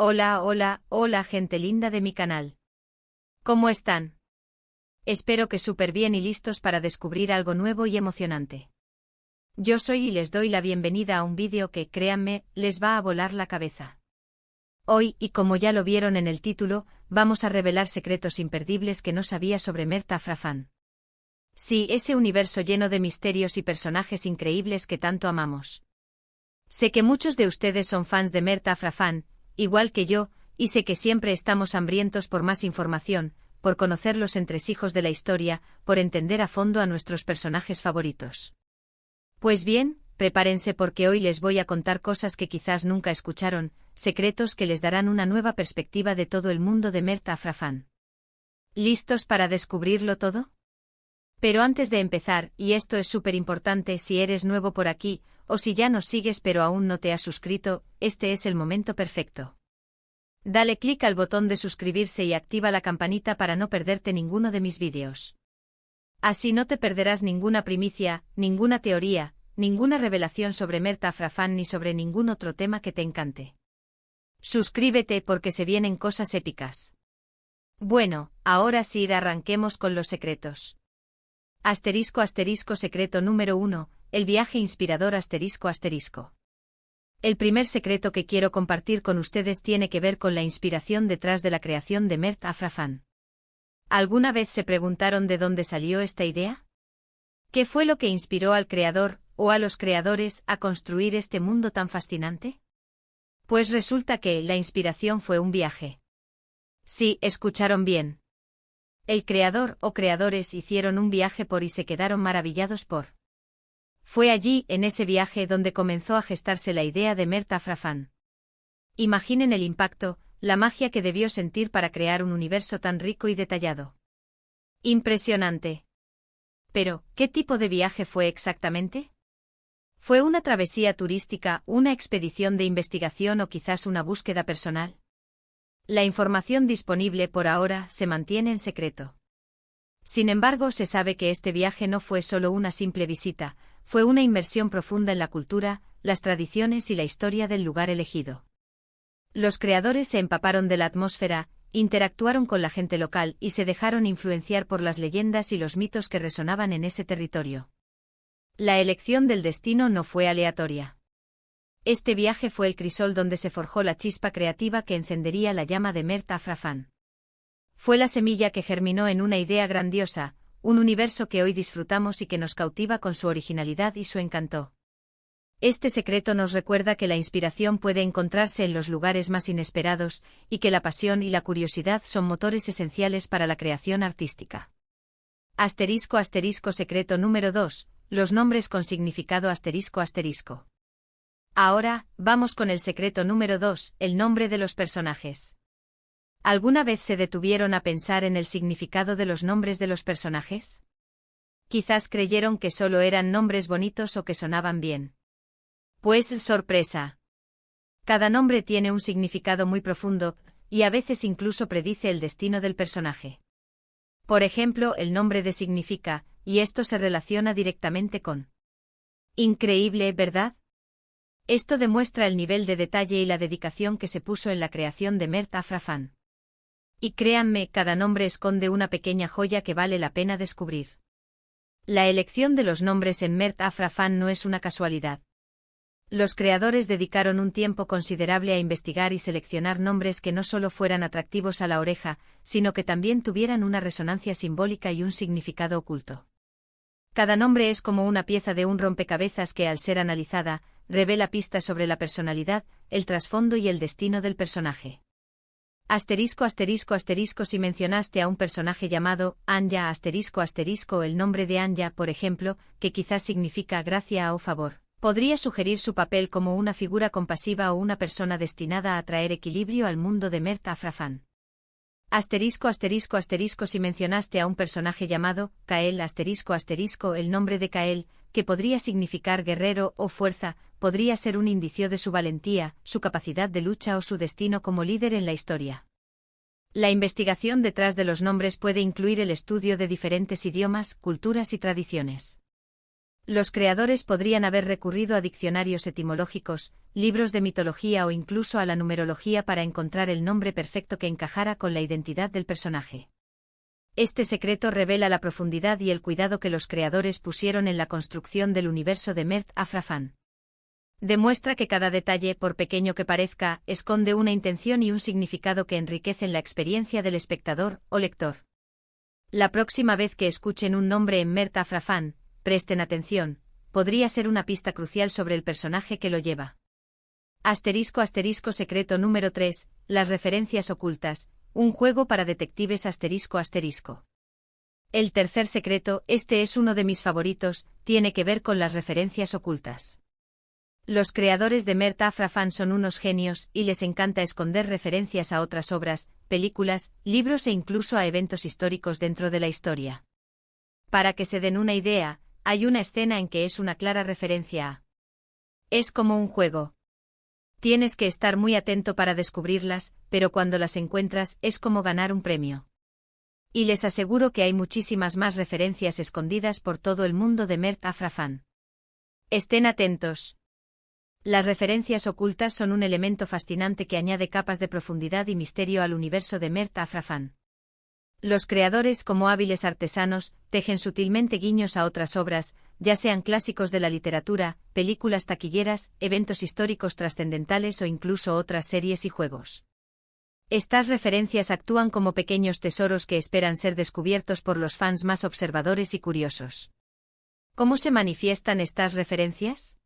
Hola gente linda de mi canal. ¿Cómo están? Espero que súper bien y listos para descubrir algo nuevo y emocionante. Yo soy y les doy la bienvenida a un vídeo que, créanme, les va a volar la cabeza. Hoy, y como ya lo vieron en el título, vamos a revelar secretos imperdibles que no sabía sobre Mert Afrafan. Sí, ese universo lleno de misterios y personajes increíbles que tanto amamos. Sé que muchos de ustedes son fans de Mert Afrafan, igual que yo, y sé que siempre estamos hambrientos por más información, por conocer los entresijos de la historia, por entender a fondo a nuestros personajes favoritos. Pues bien, prepárense porque hoy les voy a contar cosas que quizás nunca escucharon, secretos que les darán una nueva perspectiva de todo el mundo de Mert Afrafan. ¿Listos para descubrirlo todo? Pero antes de empezar, y esto es súper importante si eres nuevo por aquí, o si ya nos sigues pero aún no te has suscrito, este es el momento perfecto. Dale clic al botón de suscribirse y activa la campanita para no perderte ninguno de mis vídeos. Así no te perderás ninguna primicia, ninguna teoría, ninguna revelación sobre Mert Afrafan ni sobre ningún otro tema que te encante. Suscríbete porque se vienen cosas épicas. Bueno, ahora sí arranquemos con los secretos. Secreto número 1, el viaje inspirador ***. El primer secreto que quiero compartir con ustedes tiene que ver con la inspiración detrás de la creación de Mert Afrafan. ¿Alguna vez se preguntaron de dónde salió esta idea? ¿Qué fue lo que inspiró al creador, o a los creadores, a construir este mundo tan fascinante? Pues resulta que la inspiración fue un viaje. Sí, escucharon bien. El creador o creadores hicieron un viaje por y se quedaron maravillados por. Fue allí, en ese viaje, donde comenzó a gestarse la idea de Mert Afrafan. Imaginen el impacto, la magia que debió sentir para crear un universo tan rico y detallado. Impresionante. Pero, ¿qué tipo de viaje fue exactamente? ¿Fue una travesía turística, una expedición de investigación o quizás una búsqueda personal? La información disponible por ahora se mantiene en secreto. Sin embargo, se sabe que este viaje no fue solo una simple visita, fue una inmersión profunda en la cultura, las tradiciones y la historia del lugar elegido. Los creadores se empaparon de la atmósfera, interactuaron con la gente local y se dejaron influenciar por las leyendas y los mitos que resonaban en ese territorio. La elección del destino no fue aleatoria. Este viaje fue el crisol donde se forjó la chispa creativa que encendería la llama de Mert Afrafan. Fue la semilla que germinó en una idea grandiosa, un universo que hoy disfrutamos y que nos cautiva con su originalidad y su encanto. Este secreto nos recuerda que la inspiración puede encontrarse en los lugares más inesperados, y que la pasión y la curiosidad son motores esenciales para la creación artística. Secreto número 2, los nombres con significado ***. Ahora, vamos con el secreto número 2, el nombre de los personajes. ¿Alguna vez se detuvieron a pensar en el significado de los nombres de los personajes? Quizás creyeron que solo eran nombres bonitos o que sonaban bien. Pues sorpresa. Cada nombre tiene un significado muy profundo, y a veces incluso predice el destino del personaje. Por ejemplo, el nombre de significa, y esto se relaciona directamente con. Increíble, ¿verdad? Esto demuestra el nivel de detalle y la dedicación que se puso en la creación de Mert Afrafan. Y créanme, cada nombre esconde una pequeña joya que vale la pena descubrir. La elección de los nombres en Mert Afrafan no es una casualidad. Los creadores dedicaron un tiempo considerable a investigar y seleccionar nombres que no solo fueran atractivos a la oreja, sino que también tuvieran una resonancia simbólica y un significado oculto. Cada nombre es como una pieza de un rompecabezas que, al ser analizada, revela pistas sobre la personalidad, el trasfondo y el destino del personaje. Si mencionaste a un personaje llamado Anya el nombre de Anya, por ejemplo, que quizás significa gracia o favor, podría sugerir su papel como una figura compasiva o una persona destinada a traer equilibrio al mundo de Mert Afrafan. Si mencionaste a un personaje llamado Kael el nombre de Kael, que podría significar guerrero o fuerza, podría ser un indicio de su valentía, su capacidad de lucha o su destino como líder en la historia. La investigación detrás de los nombres puede incluir el estudio de diferentes idiomas, culturas y tradiciones. Los creadores podrían haber recurrido a diccionarios etimológicos, libros de mitología o incluso a la numerología para encontrar el nombre perfecto que encajara con la identidad del personaje. Este secreto revela la profundidad y el cuidado que los creadores pusieron en la construcción del universo de Mert Afrafan. Demuestra que cada detalle, por pequeño que parezca, esconde una intención y un significado que enriquecen la experiencia del espectador o lector. La próxima vez que escuchen un nombre en Mert Afrafan, presten atención, podría ser una pista crucial sobre el personaje que lo lleva. *** secreto número 3, las referencias ocultas, un juego para detectives ***. El tercer secreto, este es uno de mis favoritos, tiene que ver con las referencias ocultas. Los creadores de Mert Afrafan son unos genios y les encanta esconder referencias a otras obras, películas, libros e incluso a eventos históricos dentro de la historia. Para que se den una idea, hay una escena en que es una clara referencia a. Es como un juego. Tienes que estar muy atento para descubrirlas, pero cuando las encuentras es como ganar un premio. Y les aseguro que hay muchísimas más referencias escondidas por todo el mundo de Mert Afrafan. Estén atentos. Las referencias ocultas son un elemento fascinante que añade capas de profundidad y misterio al universo de Mert Afrafan. Los creadores, como hábiles artesanos, tejen sutilmente guiños a otras obras, ya sean clásicos de la literatura, películas taquilleras, eventos históricos trascendentales o incluso otras series y juegos. Estas referencias actúan como pequeños tesoros que esperan ser descubiertos por los fans más observadores y curiosos. ¿Cómo se manifiestan estas referencias?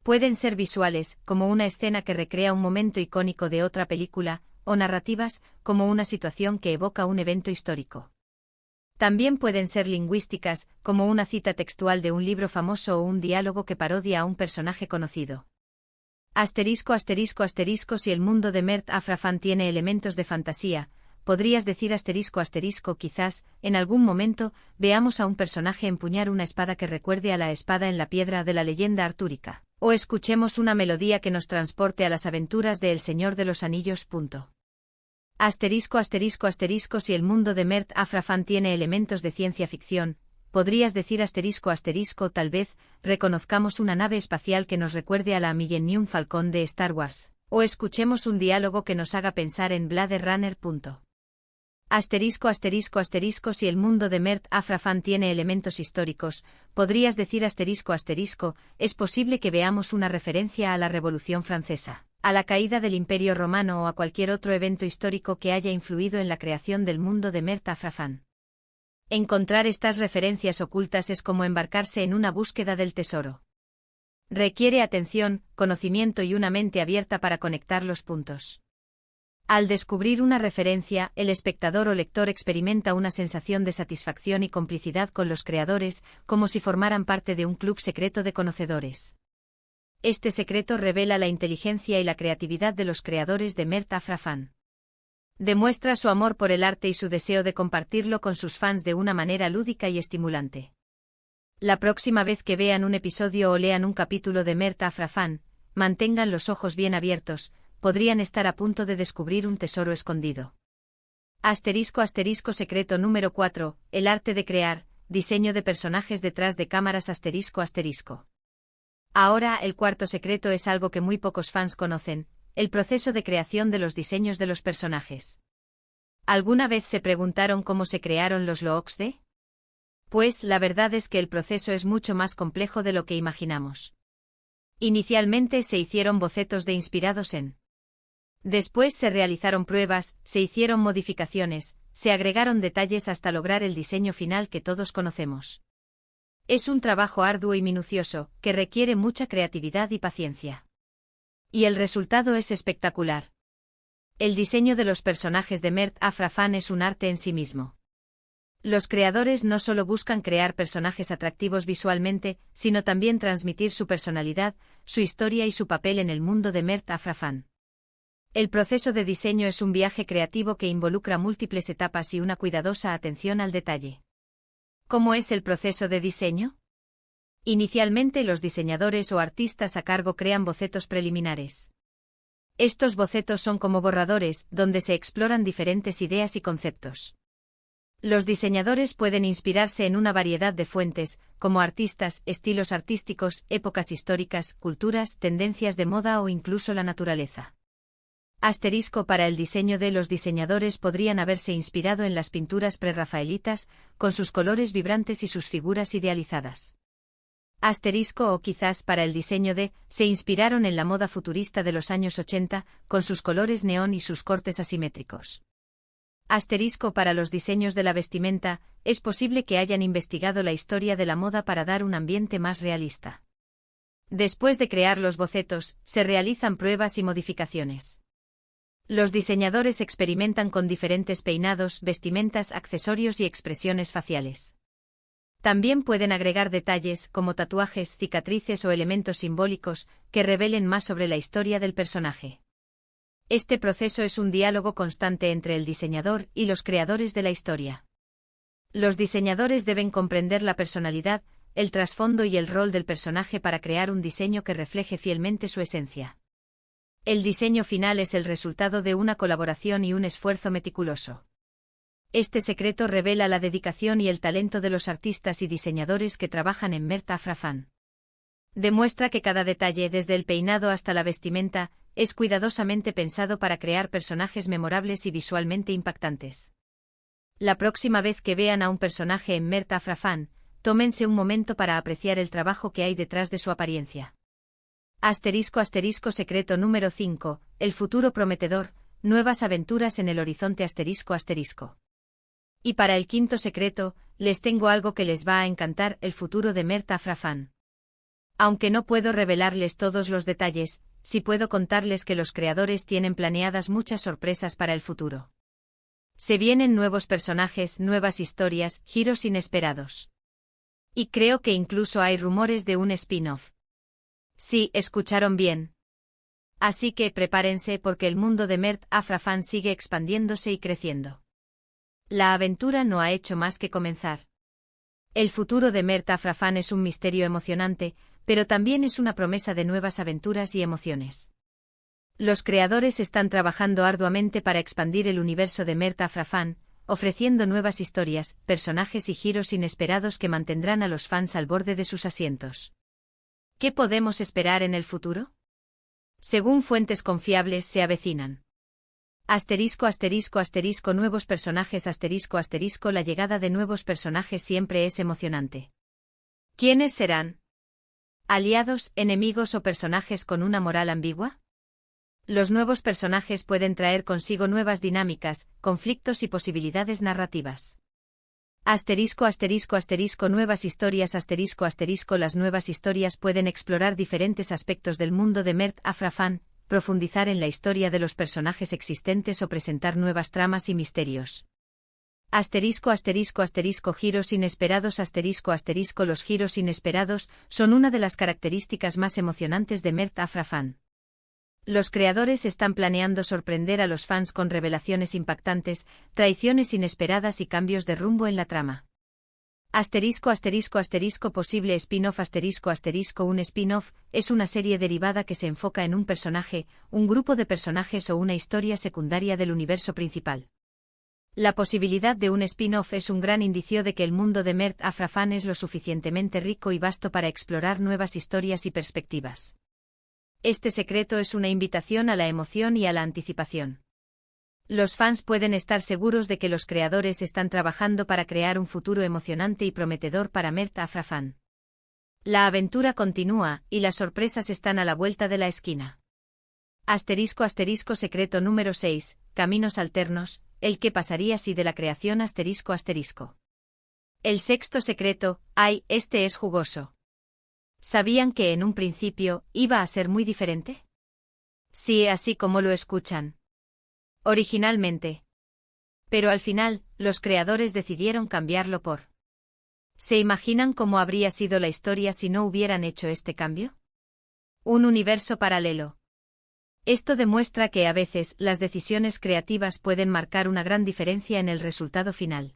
Pueden ser visuales, como una escena que recrea un momento icónico de otra película, o narrativas, como una situación que evoca un evento histórico. También pueden ser lingüísticas, como una cita textual de un libro famoso o un diálogo que parodia a un personaje conocido. ***, si el mundo de Mert Afrafan tiene elementos de fantasía, podrías decir ***, quizás, en algún momento, veamos a un personaje empuñar una espada que recuerde a la espada en la piedra de la leyenda artúrica. O escuchemos una melodía que nos transporte a las aventuras de El Señor de los Anillos. ***, si el mundo de Mert Afrafan tiene elementos de ciencia ficción, podrías decir ***, tal vez, reconozcamos una nave espacial que nos recuerde a la Millennium Falcon de Star Wars, o escuchemos un diálogo que nos haga pensar en Blade Runner. ***, si el mundo de Mert Afrafan tiene elementos históricos, podrías decir ***, es posible que veamos una referencia a la Revolución Francesa, a la caída del Imperio Romano o a cualquier otro evento histórico que haya influido en la creación del mundo de Mert Afrafan. Encontrar estas referencias ocultas es como embarcarse en una búsqueda del tesoro. Requiere atención, conocimiento y una mente abierta para conectar los puntos. Al descubrir una referencia, el espectador o lector experimenta una sensación de satisfacción y complicidad con los creadores, como si formaran parte de un club secreto de conocedores. Este secreto revela la inteligencia y la creatividad de los creadores de Mert Afrafan. Demuestra su amor por el arte y su deseo de compartirlo con sus fans de una manera lúdica y estimulante. La próxima vez que vean un episodio o lean un capítulo de Mert Afrafan, mantengan los ojos bien abiertos, podrían estar a punto de descubrir un tesoro escondido. ***, secreto número 4, el arte de crear, diseño de personajes detrás de cámaras ***. Ahora, el cuarto secreto es algo que muy pocos fans conocen, el proceso de creación de los diseños de los personajes. ¿Alguna vez se preguntaron cómo se crearon los looks de? Pues, la verdad es que el proceso es mucho más complejo de lo que imaginamos. Inicialmente se hicieron bocetos de inspirados en. Después se realizaron pruebas, se hicieron modificaciones, se agregaron detalles hasta lograr el diseño final que todos conocemos. Es un trabajo arduo y minucioso, que requiere mucha creatividad y paciencia. Y el resultado es espectacular. El diseño de los personajes de Mert Afrafan es un arte en sí mismo. Los creadores no solo buscan crear personajes atractivos visualmente, sino también transmitir su personalidad, su historia y su papel en el mundo de Mert Afrafan. El proceso de diseño es un viaje creativo que involucra múltiples etapas y una cuidadosa atención al detalle. ¿Cómo es el proceso de diseño? Inicialmente los diseñadores o artistas a cargo crean bocetos preliminares. Estos bocetos son como borradores, donde se exploran diferentes ideas y conceptos. Los diseñadores pueden inspirarse en una variedad de fuentes, como artistas, estilos artísticos, épocas históricas, culturas, tendencias de moda o incluso la naturaleza. Asterisco para el diseño de los diseñadores podrían haberse inspirado en las pinturas prerrafaelitas, con sus colores vibrantes y sus figuras idealizadas. Asterisco o quizás para el diseño de, se inspiraron en la moda futurista de los años 80, con sus colores neón y sus cortes asimétricos. Asterisco para los diseños de la vestimenta, es posible que hayan investigado la historia de la moda para dar un ambiente más realista. Después de crear los bocetos, se realizan pruebas y modificaciones. Los diseñadores experimentan con diferentes peinados, vestimentas, accesorios y expresiones faciales. También pueden agregar detalles, como tatuajes, cicatrices o elementos simbólicos, que revelen más sobre la historia del personaje. Este proceso es un diálogo constante entre el diseñador y los creadores de la historia. Los diseñadores deben comprender la personalidad, el trasfondo y el rol del personaje para crear un diseño que refleje fielmente su esencia. El diseño final es el resultado de una colaboración y un esfuerzo meticuloso. Este secreto revela la dedicación y el talento de los artistas y diseñadores que trabajan en Mert Afrafan. Demuestra que cada detalle, desde el peinado hasta la vestimenta, es cuidadosamente pensado para crear personajes memorables y visualmente impactantes. La próxima vez que vean a un personaje en Mert Afrafan, tómense un momento para apreciar el trabajo que hay detrás de su apariencia. Asterisco secreto número 5, el futuro prometedor, nuevas aventuras en el horizonte asterisco. Y para el quinto secreto, les tengo algo que les va a encantar, el futuro de Mert Afrafan. Aunque no puedo revelarles todos los detalles, sí puedo contarles que los creadores tienen planeadas muchas sorpresas para el futuro. Se vienen nuevos personajes, nuevas historias, giros inesperados. Y creo que incluso hay rumores de un spin-off. Sí, escucharon bien. Así que prepárense porque el mundo de Mert Afrafan sigue expandiéndose y creciendo. La aventura no ha hecho más que comenzar. El futuro de Mert Afrafan es un misterio emocionante, pero también es una promesa de nuevas aventuras y emociones. Los creadores están trabajando arduamente para expandir el universo de Mert Afrafan, ofreciendo nuevas historias, personajes y giros inesperados que mantendrán a los fans al borde de sus asientos. ¿Qué podemos esperar en el futuro? Según fuentes confiables se avecinan. Nuevos personajes la llegada de nuevos personajes siempre es emocionante. ¿Quiénes serán? ¿Aliados, enemigos o personajes con una moral ambigua? Los nuevos personajes pueden traer consigo nuevas dinámicas, conflictos y posibilidades narrativas. Nuevas historias Las nuevas historias pueden explorar diferentes aspectos del mundo de Mert Afrafan, profundizar en la historia de los personajes existentes o presentar nuevas tramas y misterios. Giros inesperados Los giros inesperados son una de las características más emocionantes de Mert Afrafan. Los creadores están planeando sorprender a los fans con revelaciones impactantes, traiciones inesperadas y cambios de rumbo en la trama. Posible spin-off Un spin-off es una serie derivada que se enfoca en un personaje, un grupo de personajes o una historia secundaria del universo principal. La posibilidad de un spin-off es un gran indicio de que el mundo de Mert Afrafan es lo suficientemente rico y vasto para explorar nuevas historias y perspectivas. Este secreto es una invitación a la emoción y a la anticipación. Los fans pueden estar seguros de que los creadores están trabajando para crear un futuro emocionante y prometedor para Mert Afrafan. La aventura continúa, y las sorpresas están a la vuelta de la esquina. Secreto número 6, Caminos alternos, el que pasaría si de la creación El sexto secreto, este es jugoso. ¿Sabían que en un principio iba a ser muy diferente? Sí, así como lo escuchan. Originalmente. Pero al final, los creadores decidieron cambiarlo por. ¿Se imaginan cómo habría sido la historia si no hubieran hecho este cambio? Un universo paralelo. Esto demuestra que a veces las decisiones creativas pueden marcar una gran diferencia en el resultado final.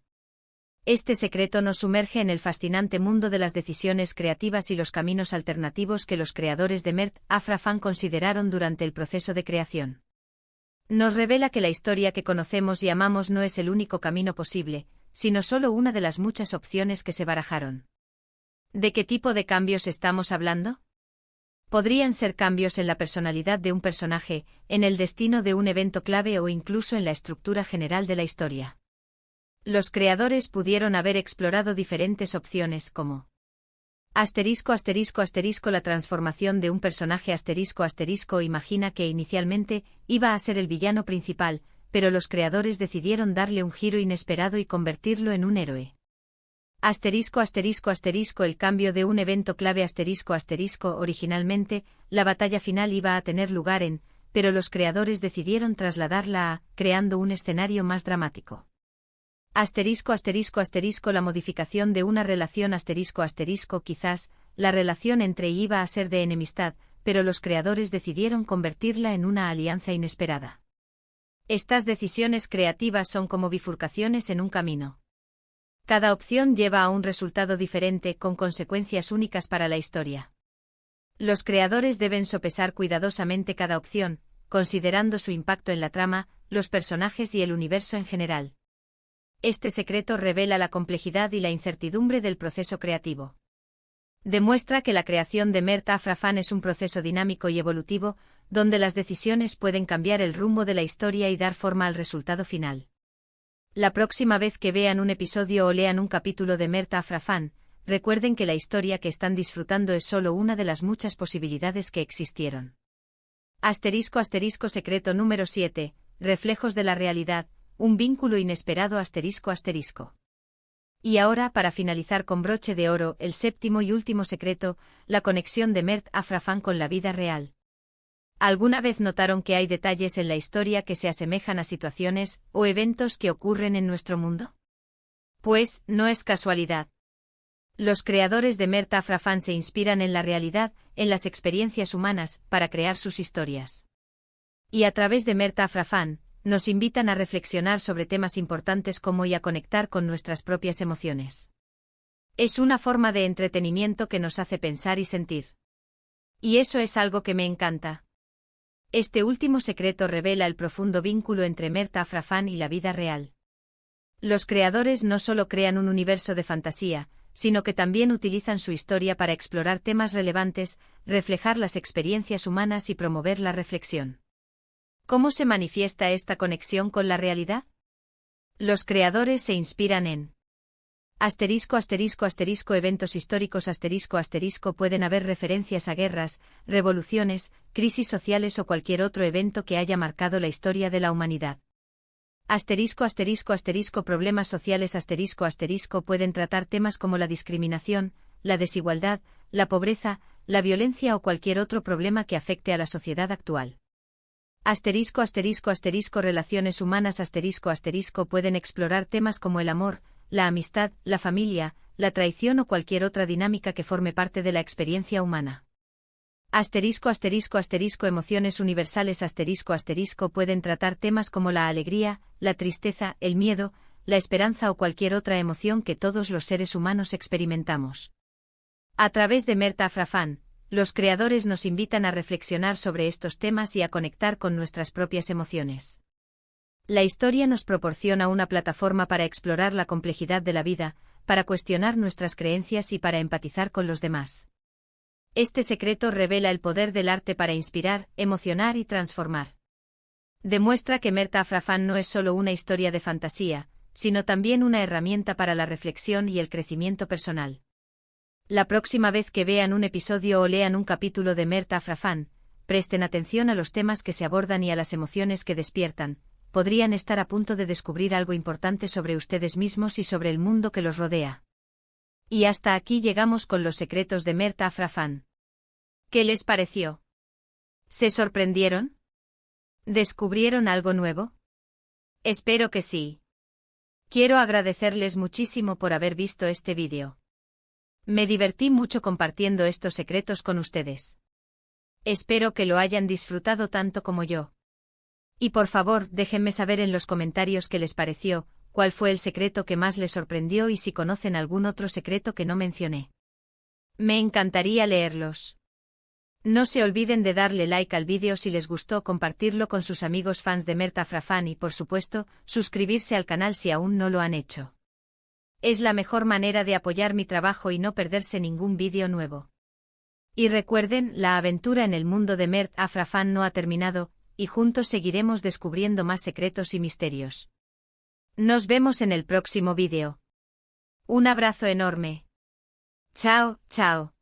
Este secreto nos sumerge en el fascinante mundo de las decisiones creativas y los caminos alternativos que los creadores de Mert Afrafan consideraron durante el proceso de creación. Nos revela que la historia que conocemos y amamos no es el único camino posible, sino solo una de las muchas opciones que se barajaron. ¿De qué tipo de cambios estamos hablando? Podrían ser cambios en la personalidad de un personaje, en el destino de un evento clave o incluso en la estructura general de la historia. Los creadores pudieron haber explorado diferentes opciones como la transformación de un personaje imagina que inicialmente iba a ser el villano principal, pero los creadores decidieron darle un giro inesperado y convertirlo en un héroe. El cambio de un evento clave originalmente, la batalla final iba a tener lugar pero los creadores decidieron trasladarla a, creando un escenario más dramático. La modificación de una relación quizás, la relación entre iba a ser de enemistad, pero los creadores decidieron convertirla en una alianza inesperada. Estas decisiones creativas son como bifurcaciones en un camino. Cada opción lleva a un resultado diferente con consecuencias únicas para la historia. Los creadores deben sopesar cuidadosamente cada opción, considerando su impacto en la trama, los personajes y el universo en general. Este secreto revela la complejidad y la incertidumbre del proceso creativo. Demuestra que la creación de Mert Afrafan es un proceso dinámico y evolutivo, donde las decisiones pueden cambiar el rumbo de la historia y dar forma al resultado final. La próxima vez que vean un episodio o lean un capítulo de Mert Afrafan, recuerden que la historia que están disfrutando es solo una de las muchas posibilidades que existieron. Secreto número 7. Reflejos de la realidad, un vínculo inesperado. Y ahora, para finalizar con broche de oro, el séptimo y último secreto, la conexión de Mert Afrafan con la vida real. ¿Alguna vez notaron que hay detalles en la historia que se asemejan a situaciones o eventos que ocurren en nuestro mundo? Pues, no es casualidad. Los creadores de Mert Afrafan se inspiran en la realidad, en las experiencias humanas, para crear sus historias. Y a través de Mert Afrafan, nos invitan a reflexionar sobre temas importantes como y a conectar con nuestras propias emociones. Es una forma de entretenimiento que nos hace pensar y sentir. Y eso es algo que me encanta. Este último secreto revela el profundo vínculo entre Mert Afrafan y la vida real. Los creadores no solo crean un universo de fantasía, sino que también utilizan su historia para explorar temas relevantes, reflejar las experiencias humanas y promover la reflexión. ¿Cómo se manifiesta esta conexión con la realidad? Los creadores se inspiran en eventos históricos pueden haber referencias a guerras, revoluciones, crisis sociales o cualquier otro evento que haya marcado la historia de la humanidad. Problemas sociales pueden tratar temas como la discriminación, la desigualdad, la pobreza, la violencia o cualquier otro problema que afecte a la sociedad actual. Relaciones humanas pueden explorar temas como el amor, la amistad, la familia, la traición o cualquier otra dinámica que forme parte de la experiencia humana. Emociones universales pueden tratar temas como la alegría, la tristeza, el miedo, la esperanza o cualquier otra emoción que todos los seres humanos experimentamos. A través de Mert Afrafan, los creadores nos invitan a reflexionar sobre estos temas y a conectar con nuestras propias emociones. La historia nos proporciona una plataforma para explorar la complejidad de la vida, para cuestionar nuestras creencias y para empatizar con los demás. Este secreto revela el poder del arte para inspirar, emocionar y transformar. Demuestra que Mert Afrafan no es solo una historia de fantasía, sino también una herramienta para la reflexión y el crecimiento personal. La próxima vez que vean un episodio o lean un capítulo de Mert Afrafan, presten atención a los temas que se abordan y a las emociones que despiertan. Podrían estar a punto de descubrir algo importante sobre ustedes mismos y sobre el mundo que los rodea. Y hasta aquí llegamos con los secretos de Mert Afrafan. ¿Qué les pareció? ¿Se sorprendieron? ¿Descubrieron algo nuevo? Espero que sí. Quiero agradecerles muchísimo por haber visto este vídeo. Me divertí mucho compartiendo estos secretos con ustedes. Espero que lo hayan disfrutado tanto como yo. Y por favor, déjenme saber en los comentarios qué les pareció, cuál fue el secreto que más les sorprendió y si conocen algún otro secreto que no mencioné. Me encantaría leerlos. No se olviden de darle like al vídeo si les gustó, compartirlo con sus amigos fans de Mert Afrafan y por supuesto, suscribirse al canal si aún no lo han hecho. Es la mejor manera de apoyar mi trabajo y no perderse ningún vídeo nuevo. Y recuerden, la aventura en el mundo de Mert Afrafan no ha terminado, y juntos seguiremos descubriendo más secretos y misterios. Nos vemos en el próximo vídeo. Un abrazo enorme. Chao, chao.